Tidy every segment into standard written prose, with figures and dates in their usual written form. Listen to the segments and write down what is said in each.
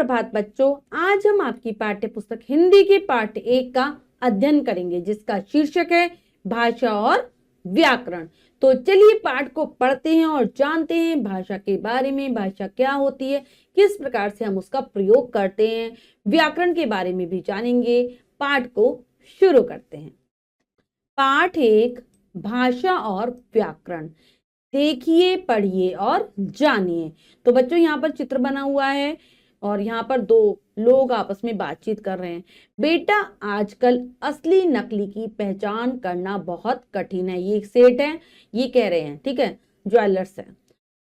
सुप्रभात बच्चों, आज हम आपकी पाठ्य पुस्तक हिंदी के पाठ 1 का अध्ययन करेंगे जिसका शीर्षक है भाषा और व्याकरण। तो चलिए पाठ को पढ़ते हैं और जानते हैं भाषा के बारे में। भाषा क्या होती है, किस प्रकार से हम उसका प्रयोग करते हैं, व्याकरण के बारे में भी जानेंगे। पाठ को शुरू करते हैं। पाठ 1, भाषा और व्याकरण। देखिए, पढ़िए और जानिए। तो बच्चों यहाँ पर चित्र बना हुआ है और यहाँ पर 2 लोग आपस में बातचीत कर रहे हैं। बेटा, आजकल असली नकली की पहचान करना बहुत कठिन है। ये एक सेठ है, ये कह रहे हैं, ठीक है, ज्वेलर्स है।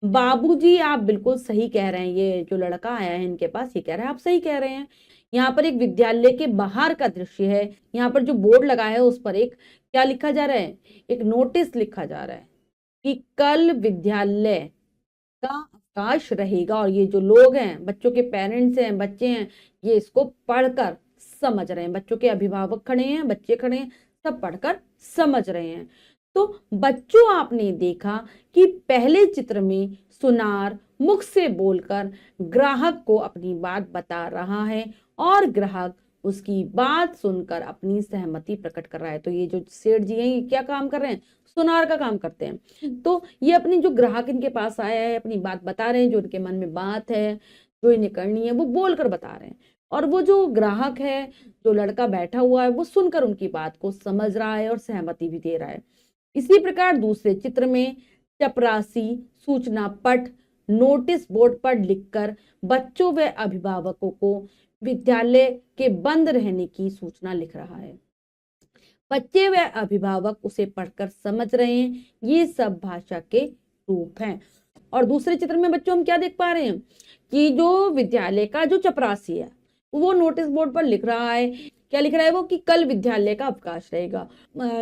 बाबूजी, आप बिल्कुल सही कह रहे हैं। ये जो लड़का आया है इनके पास, ये कह रहा है आप सही कह रहे हैं। यहाँ पर एक विद्यालय के बाहर का दृश्य है। यहाँ पर जो बोर्ड लगा है उस पर एक क्या लिखा जा रहा है, एक नोटिस लिखा जा रहा है कि कल विद्यालय का अवकाश रहेगा। और ये जो लोग हैं, बच्चों के पेरेंट्स हैं, बच्चे हैं, ये इसको पढ़कर समझ रहे हैं। बच्चों के अभिभावक खड़े हैं, बच्चे खड़े हैं, सब पढ़कर समझ रहे हैं। तो बच्चों, आपने देखा कि पहले चित्र में सुनार मुख से बोलकर ग्राहक को अपनी बात बता रहा है और ग्राहक उसकी बात सुनकर अपनी सहमति प्रकट कर रहा है। तो ये जो सेठ जी हैं, ये क्या काम कर रहे हैं, सुनार का काम करते हैं। तो ये अपनी जो ग्राहक इनके पास आया है, अपनी बात बता रहे हैं, जो उनके मन में बात है, जो इन्हें करनी है, वो बोलकर बता रहे हैं। और वो जो ग्राहक है, जो लड़का बैठा हुआ है, वो सुनकर उनकी बात को समझ रहा है और सहमति भी दे रहा है। इसी प्रकार दूसरे चित्र में चपरासी सूचना पट नोटिस बोर्ड पर लिखकर बच्चों व अभिभावकों को विद्यालय के बंद रहने की सूचना लिख रहा है। बच्चे व अभिभावक उसे पढ़कर समझ रहे हैं। ये सब भाषा के रूप हैं। और दूसरे चित्र में बच्चों हम क्या देख पा रहे हैं कि जो विद्यालय का जो चपरासी है, वो नोटिस बोर्ड पर लिख रहा है। क्या लिख रहा है वो, कि कल विद्यालय का अवकाश रहेगा।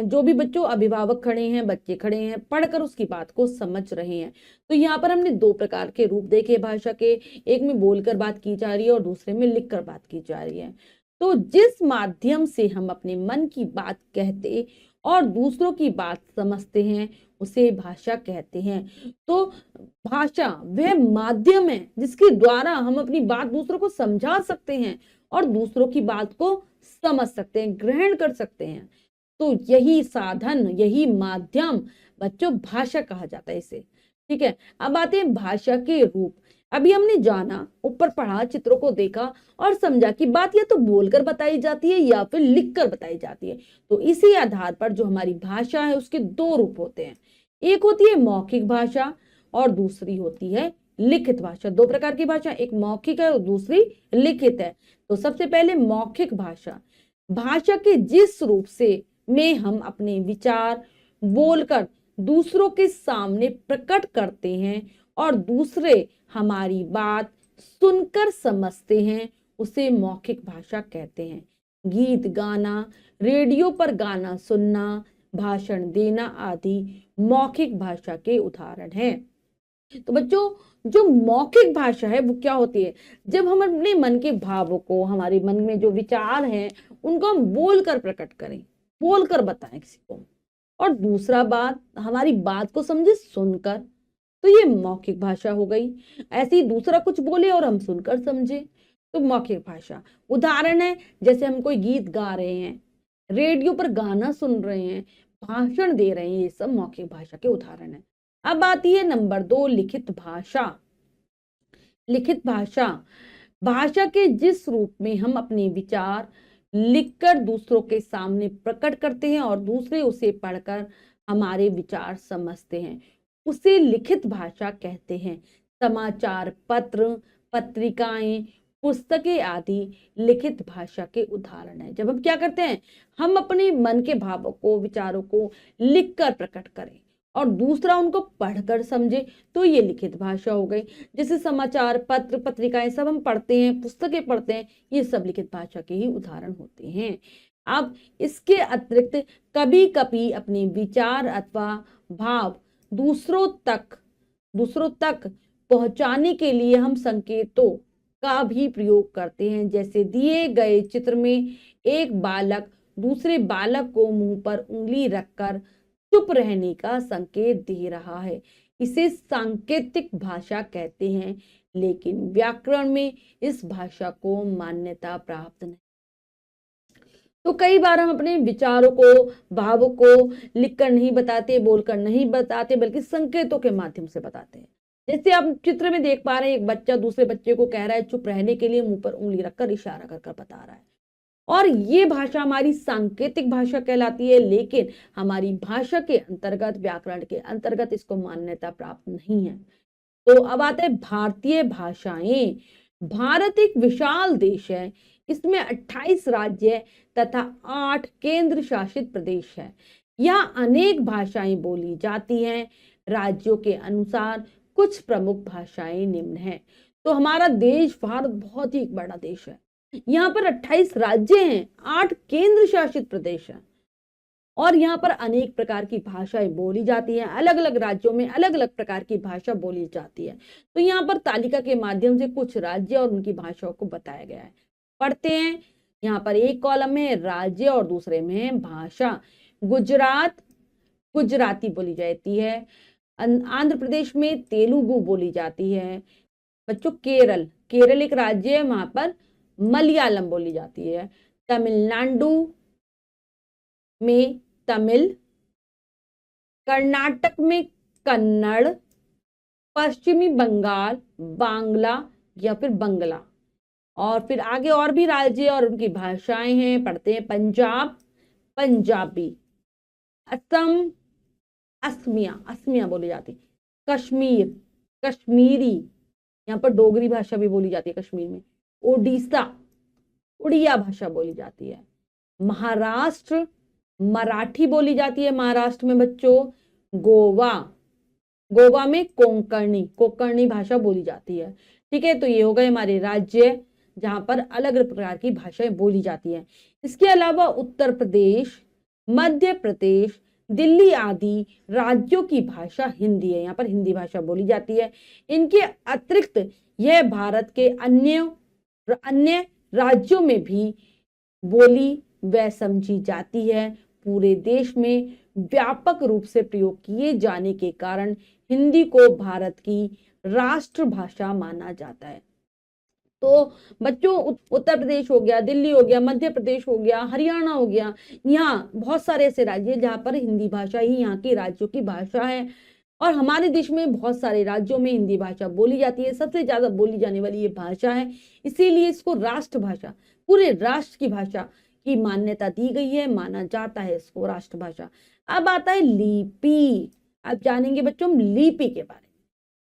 जो भी बच्चों अभिभावक खड़े हैं, बच्चे खड़े हैं, पढ़कर उसकी बात को समझ रहे हैं। तो यहाँ पर हमने 2 प्रकार के रूप देखे भाषा के। एक में बोलकर बात की जा रही है और दूसरे में लिखकर बात की जा रही है। तो जिस माध्यम से हम अपने मन की बात कहते और दूसरों की बात समझते हैं, उसे भाषा कहते हैं। तो भाषा वह माध्यम है जिसके द्वारा हम अपनी बात दूसरों को समझा सकते हैं और दूसरों की बात को समझ सकते हैं, ग्रहण कर सकते हैं। तो यही साधन, यही माध्यम बच्चों भाषा कहा जाता है इसे, ठीक है। अब आते हैं भाषा के रूप। अभी हमने जाना, ऊपर पढ़ा, चित्रों को देखा और समझा कि बात या तो बोलकर बताई जाती है या फिर लिखकर बताई जाती है। तो इसी आधार पर जो हमारी भाषा है उसके 2 रूप होते हैं। एक होती है मौखिक भाषा और दूसरी होती है लिखित भाषा। 2 प्रकार की भाषा, एक मौखिक है और दूसरी लिखित है। तो सबसे पहले मौखिक भाषा। भाषा के जिस रूप से में हम अपने विचार बोलकर दूसरों के सामने प्रकट करते हैं और दूसरे हमारी बात सुनकर समझते हैं, उसे मौखिक भाषा कहते हैं। गीत गाना, रेडियो पर गाना सुनना, भाषण देना आदि मौखिक भाषा के उदाहरण हैं। तो बच्चों, जो मौखिक भाषा है वो क्या होती है, जब हम अपने मन के भावों को, हमारे मन में जो विचार हैं, उनको हम बोलकर प्रकट करें, बोलकर बताएं किसी को। और दूसरा बात, हमारी बात को समझे सुनकर, तो ये मौखिक भाषा हो गई। ऐसे ही दूसरा कुछ बोले और हम सुनकर समझे, तो मौखिक भाषा। उदाहरण है, जैसे हम कोई गीत गा रहे हैं, रेडियो पर गाना सुन रहे हैं, भाषण दे रहे हैं, ये सब मौखिक भाषा के उदाहरण है। अब आती है नंबर 2, लिखित भाषा। लिखित भाषा, भाषा के जिस रूप में हम अपने विचार लिखकर दूसरों के सामने प्रकट करते हैं और दूसरे उसे पढ़कर हमारे विचार समझते हैं, उसे लिखित भाषा कहते हैं। समाचार पत्र, पत्रिकाएं, पुस्तकें आदि लिखित भाषा के उदाहरण हैं। जब हम क्या करते हैं, हम अपने मन के भावों को, विचारों को लिखकर प्रकट करें और दूसरा उनको पढ़कर समझे, तो ये लिखित भाषा हो गई। जैसे समाचार पत्र, पत्रिकाएं सब हम पढ़ते हैं, पुस्तकें पढ़ते हैं, ये सब लिखित भाषा के ही उदाहरण होते हैं। अब इसके अतिरिक्त कभी कभी अपने विचार अथवा भाव दूसरों तक पहुंचाने के लिए हम संकेतों का भी प्रयोग करते हैं। जैसे दिए गए चित्र में एक बालक दूसरे बालक को मुंह पर उंगली रखकर चुप रहने का संकेत दे रहा है। इसे सांकेतिक भाषा कहते हैं, लेकिन व्याकरण में इस भाषा को मान्यता प्राप्त नहीं। तो कई बार हम अपने विचारों को, भावों को लिखकर नहीं बताते, बोलकर नहीं बताते, बल्कि संकेतों के माध्यम से बताते हैं। जैसे आप चित्र में देख पा रहे हैं, एक बच्चा दूसरे बच्चे को कह रहा है चुप रहने के लिए, मुंह पर उंगली रखकर इशारा कर कर बता रहा है। और ये भाषा हमारी सांकेतिक भाषा कहलाती है, लेकिन हमारी भाषा के अंतर्गत, व्याकरण के अंतर्गत इसको मान्यता प्राप्त नहीं है। तो अब आता है भारतीय भाषाएं। भारत एक विशाल देश है, इसमें 28 राज्य तथा 8 केंद्र शासित प्रदेश है। यहाँ अनेक भाषाएं बोली जाती हैं। राज्यों के अनुसार कुछ प्रमुख भाषाएं निम्न हैं। तो हमारा देश भारत बहुत ही एक बड़ा देश है। यहाँ पर 28 राज्य हैं, 8 केंद्र शासित प्रदेश हैं, और यहाँ पर अनेक प्रकार की भाषाएं बोली जाती हैं। अलग अलग राज्यों में अलग अलग प्रकार की भाषा बोली जाती है। तो यहाँ पर तालिका के माध्यम से कुछ राज्य और उनकी भाषाओं को बताया गया है। पढ़ते हैं। यहाँ पर एक कॉलम में राज्य और दूसरे में भाषा। गुजरात गुजराती बोली जाती है। आंध्र प्रदेश में तेलुगु बोली जाती है। बच्चों केरल, केरल एक राज्य है, वहां पर मलयालम बोली जाती है। तमिलनाडु में तमिल, कर्नाटक में कन्नड़, पश्चिमी बंगाल बांग्ला या फिर बंगला। और फिर आगे और भी राज्य और उनकी भाषाएं हैं। पढ़ते हैं। पंजाब पंजाबी, असम असमिया, असमिया बोली जाती। कश्मीर कश्मीरी, यहाँ पर डोगरी भाषा भी बोली जाती है कश्मीर में। ओडिशा उड़िया भाषा बोली जाती है। महाराष्ट्र मराठी बोली जाती है महाराष्ट्र में बच्चों। गोवा, गोवा में कोंकणी, कोंकणी भाषा बोली जाती है। ठीक है, तो ये हो गए हमारे राज्य जहां पर अलग अलग प्रकार की भाषाएं बोली जाती हैं। इसके अलावा उत्तर प्रदेश, मध्य प्रदेश, दिल्ली आदि राज्यों की भाषा हिंदी है। यहाँ पर हिंदी भाषा बोली जाती है। इनके अतिरिक्त यह भारत के अन्य राज्यों में भी बोली व समझी जाती है। पूरे देश में व्यापक रूप से प्रयोग किए जाने के कारण हिंदी को भारत की राष्ट्रभाषा माना जाता है। तो बच्चों उत्तर प्रदेश हो गया, दिल्ली हो गया, मध्य प्रदेश हो गया, हरियाणा हो गया, यहाँ बहुत सारे ऐसे राज्य जहाँ पर हिंदी भाषा ही यहाँ की राज्यों की भाषा है। और हमारे देश में बहुत सारे राज्यों में हिंदी भाषा बोली जाती है। सबसे ज्यादा बोली जाने वाली ये भाषा है, इसीलिए इसको राष्ट्रभाषा, पूरे राष्ट्र की भाषा की मान्यता दी गई है, माना जाता है इसको राष्ट्रभाषा। अब आता है लिपि। अब जानेंगे बच्चों हम लिपि के बारे में।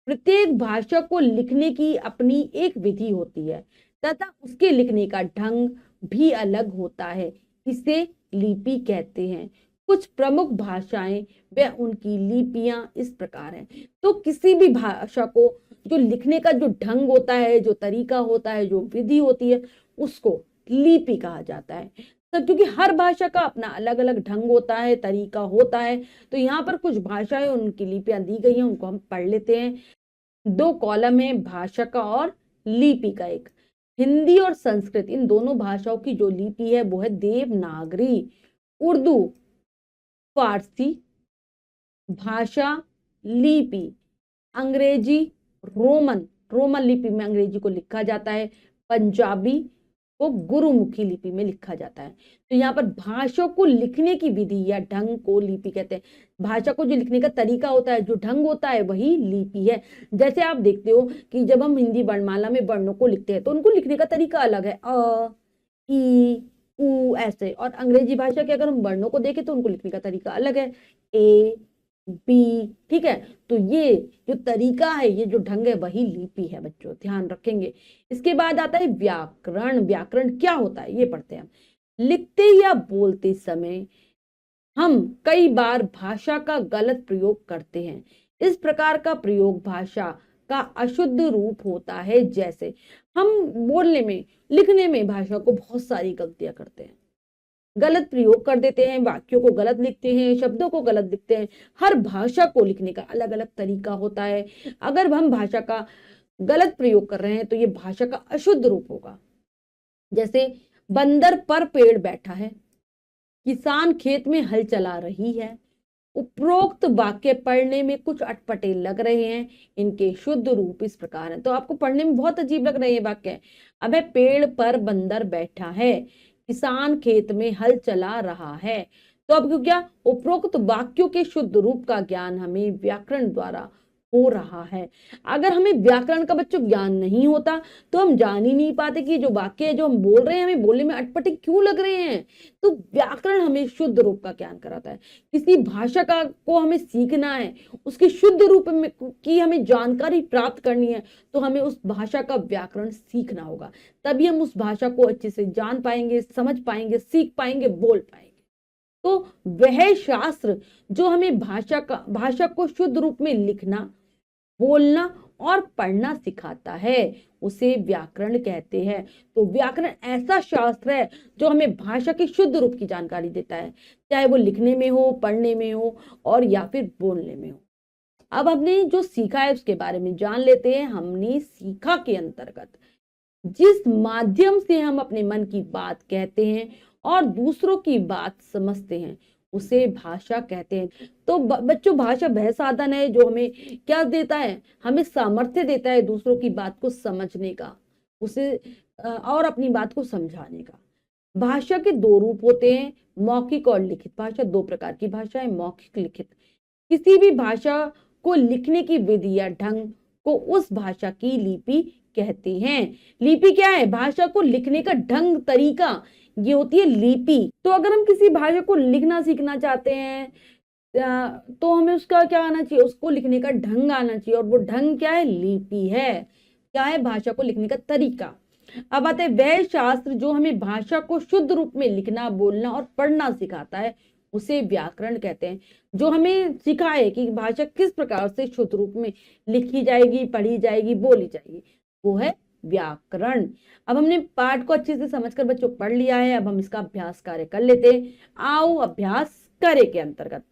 प्रत्येक भाषा को लिखने की अपनी एक विधि होती है तथा उसके लिखने का ढंग भी अलग होता है, इसे लिपि कहते हैं। कुछ प्रमुख भाषाएं व उनकी लिपियां इस प्रकार हैं। तो किसी भी भाषा को जो लिखने का जो ढंग होता है, जो तरीका होता है, जो विधि होती है, उसको लिपि कहा जाता है। तो क्योंकि हर भाषा का अपना अलग अलग ढंग होता है, तरीका होता है। तो यहाँ पर कुछ भाषाएं उनकी लिपियां दी गई हैं, उनको हम पढ़ लेते हैं। 2 कॉलम है भाषा का और लिपि का। एक हिंदी और संस्कृत, इन दोनों भाषाओं की जो लिपि है वो है देवनागरी। उर्दू, फारसी भाषा लिपि, अंग्रेजी रोमन, रोमन लिपि में अंग्रेजी को लिखा जाता है। पंजाबी को गुरुमुखी लिपि में लिखा जाता है। तो यहाँ पर भाषा को लिखने की विधि या ढंग को लिपि कहते हैं। भाषा को जो लिखने का तरीका होता है, जो ढंग होता है, वही लिपि है। जैसे आप देखते हो कि जब हम हिंदी वर्णमाला में वर्णों को लिखते हैं तो उनको लिखने का तरीका अलग है, अ, ई, उ ऐसे। और अंग्रेजी भाषा के अगर हम वर्णों को देखें तो उनको लिखने का तरीका अलग है, ए, बी। ठीक है, तो ये जो तरीका है, ये जो ढंग है, वही लिपि है बच्चों, ध्यान रखेंगे। इसके बाद आता है व्याकरण। व्याकरण क्या होता है ये पढ़ते हैं। लिखते या बोलते समय हम कई बार भाषा का गलत प्रयोग करते हैं। इस प्रकार का प्रयोग भाषा का अशुद्ध रूप होता है। जैसे हम बोलने में, लिखने में भाषा को बहुत सारी गलतियां करते हैं, गलत प्रयोग कर देते हैं, वाक्यों को गलत लिखते हैं, शब्दों को गलत लिखते हैं। हर भाषा को लिखने का अलग अलग तरीका होता है। अगर हम भाषा का गलत प्रयोग कर रहे हैं तो ये भाषा का अशुद्ध रूप होगा। जैसे बंदर पर पेड़ बैठा है, किसान खेत में हल चला रही है, उपरोक्त वाक्य पढ़ने में कुछ अटपटे लग रहे हैं, इनके शुद्ध रूप इस प्रकार हैं। तो आपको पढ़ने में बहुत अजीब लग रहे हैं वाक्य। अब है, पेड़ पर बंदर बैठा है, किसान खेत में हल चला रहा है। तो अब क्या, उपरोक्त वाक्यों के शुद्ध रूप का ज्ञान हमें व्याकरण द्वारा हो रहा है। अगर हमें व्याकरण का बच्चों ज्ञान नहीं होता तो हम जान ही नहीं पाते कि जो वाक्य है जो हम बोल रहे हैं हमें बोलने में अटपटे क्यों लग रहे हैं। तो व्याकरण हमें शुद्ध रूप का ज्ञान कराता है। किसी भाषा का को हमें सीखना है, उसके शुद्ध रूप में की हमें जानकारी प्राप्त करनी है, तो हमें उस भाषा का व्याकरण सीखना होगा। तभी हम उस भाषा को अच्छे से जान पाएंगे, समझ पाएंगे, सीख पाएंगे, बोल पाएंगे। तो वह शास्त्र जो हमें भाषा को शुद्ध रूप में लिखना, बोलना और पढ़ना सिखाता है, उसे व्याकरण कहते हैं। तो व्याकरण ऐसा शास्त्र है जो हमें भाषा के शुद्ध रूप की जानकारी देता है, चाहे वो लिखने में हो, पढ़ने में हो और या फिर बोलने में हो। अब हमने जो सीखा है उसके बारे में जान लेते हैं। हमने सीखा के अंतर्गत जिस माध्यम से हम अपने मन की बात कहते हैं और दूसरों की बात समझते हैं, उसे भाषा कहते हैं। तो बच्चों, भाषा वह साधन है जो हमें क्या देता है, हमें सामर्थ्य देता है दूसरों की बात को समझने का, उसे और अपनी बात को समझाने का। भाषा के दो रूप होते हैं, मौखिक और लिखित भाषा। दो प्रकार की भाषा है, मौखिक, लिखित। किसी भी भाषा को लिखने की विधि या ढंग को उस भाषा की लिपि कहते हैं। लिपि क्या है, भाषा को लिखने का ढंग, तरीका, ये होती है लिपि। तो अगर हम किसी भाषा को लिखना सीखना चाहते हैं तो हमें उसका क्या आना चाहिए, उसको लिखने का ढंग आना चाहिए, और वो ढंग क्या है, लिपि है। क्या है, भाषा को लिखने का तरीका। अब आते हैं, वह शास्त्र जो हमें भाषा को शुद्ध रूप में लिखना, बोलना और पढ़ना सिखाता है, उसे व्याकरण कहते हैं। जो हमें सिखाए कि भाषा किस प्रकार से शुद्ध रूप में लिखी जाएगी, पढ़ी जाएगी, बोली जाएगी, वो है व्याकरण। अब हमने पाठ को अच्छे से समझकर बच्चों पढ़ लिया है। अब हम इसका अभ्यास कार्य कर लेते हैं। आओ अभ्यास कार्य के अंतर्गत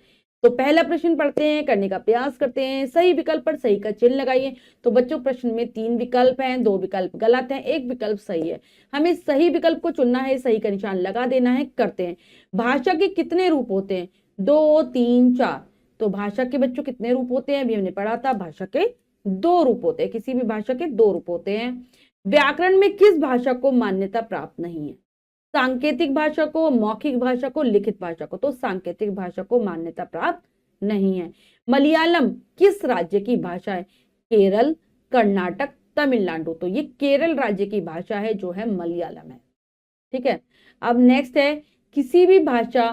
तो पहला प्रश्न पढ़ते हैं, करने का प्रयास करते हैं। सही विकल्प पर सही का चिन्ह लगाइए। तो बच्चों, प्रश्न में 3 विकल्प हैं, 2 विकल्प गलत हैं, 1 विकल्प सही है। हमें सही विकल्प को चुनना है, सही का निशान लगा देना है। करते हैं। भाषा के कितने रूप होते हैं, 2, 3, 4। तो भाषा के बच्चों कितने रूप होते हैं, अभी हमने पढ़ा था, भाषा के 2 रूप होते हैं। किसी भी भाषा के 2 रूप होते हैं। व्याकरण में किस भाषा को मान्यता प्राप्त नहीं है, सांकेतिक भाषा को, मौखिक भाषा को, लिखित भाषा को। तो सांकेतिक भाषा को मान्यता प्राप्त नहीं है। मलयालम किस राज्य की भाषा है, केरल, कर्नाटक, तमिलनाडु। तो ये केरल राज्य की भाषा है जो है मलयालम है। ठीक है। अब नेक्स्ट है, किसी भी भाषा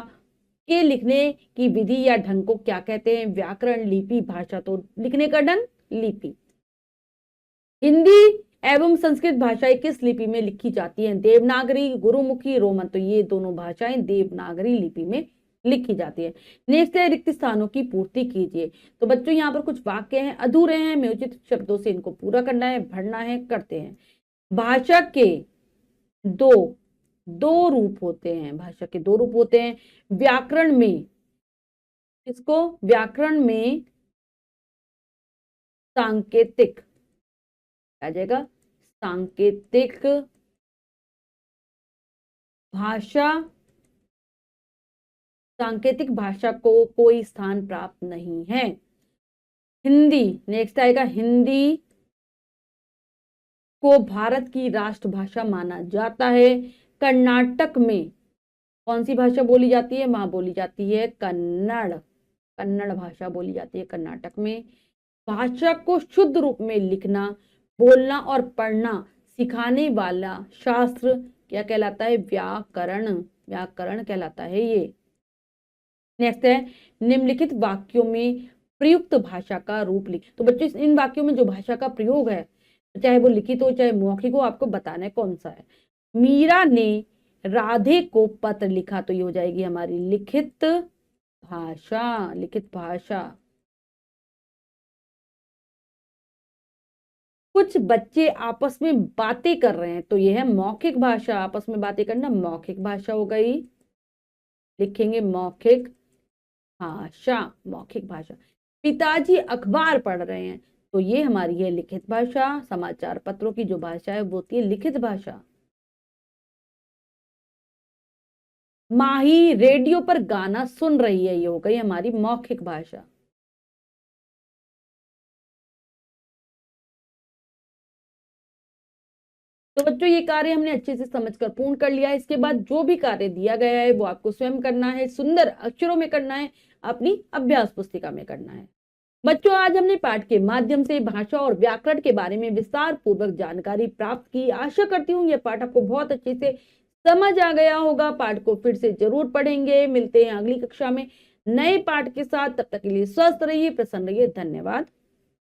के लिखने की विधि या ढंग को क्या कहते हैं, व्याकरण, लिपि, भाषा। तो लिखने का ढंग, लिपि। हिंदी एवं संस्कृत भाषाएं किस लिपि में लिखी जाती हैं, देवनागरी, गुरुमुखी, रोमन। तो ये दोनों भाषाएं देवनागरी लिपि में लिखी जाती है। नेक्स्ट है, रिक्त स्थानों की पूर्ति कीजिए। तो बच्चों, यहाँ पर कुछ वाक्य हैं, अधूरे हैं, हमें उचित शब्दों से इनको पूरा करना है, भरना है। करते हैं। भाषा के दो रूप होते हैं, भाषा के 2 रूप होते हैं। व्याकरण में, इसको व्याकरण में सांकेतिक आ जाएगा, सांकेतिक भाषा, सांकेतिक भाषा को कोई स्थान प्राप्त नहीं है। हिंदी, नेक्स्ट आएगा, हिंदी को भारत की राष्ट्रभाषा माना जाता है। कर्नाटक में कौन सी भाषा बोली जाती है, वहां बोली जाती है कन्नड़। कन्नड़ भाषा बोली जाती है कर्नाटक में। भाषा को शुद्ध रूप में लिखना, बोलना और पढ़ना सिखाने वाला शास्त्र क्या कहलाता है, व्याकरण। व्याकरण कहलाता है ये। नेक्स्ट है, निम्नलिखित वाक्यों में प्रयुक्त भाषा का रूप लिख। तो बच्चों, इन वाक्यों में जो भाषा का प्रयोग है, चाहे वो लिखित हो चाहे मौखिक हो, आपको बताना है कौन सा है। मीरा ने राधे को पत्र लिखा। तो ये हो जाएगी हमारी लिखित भाषा। लिखित भाषा। कुछ बच्चे आपस में बातें कर रहे हैं। तो ये है मौखिक भाषा। आपस में बातें करना मौखिक भाषा हो गई। लिखेंगे मौखिक भाषा, मौखिक भाषा। पिताजी अखबार पढ़ रहे हैं। तो ये हमारी है लिखित भाषा। समाचार पत्रों की जो भाषा है वो होती है लिखित भाषा। माही रेडियो पर गाना सुन रही है, ये हो गई हमारी मौखिक भाषा। तो बच्चों ये कार्य हमने अच्छे से समझकर पूर्ण कर लिया है। इसके बाद जो भी कार्य दिया गया है वो आपको स्वयं करना है, सुंदर अक्षरों में करना है, अपनी अभ्यास पुस्तिका में करना है। बच्चों आज हमने पाठ के माध्यम से भाषा और व्याकरण के बारे में विस्तार पूर्वक जानकारी प्राप्त की। आशा करती हूँ यह पाठ आपको बहुत अच्छे से समझ आ गया होगा। पाठ को फिर से जरूर पढ़ेंगे। मिलते हैं अगली कक्षा में नए पाठ के साथ। तब तक के लिए स्वस्थ रहिए, प्रसन्न रहिए। धन्यवाद।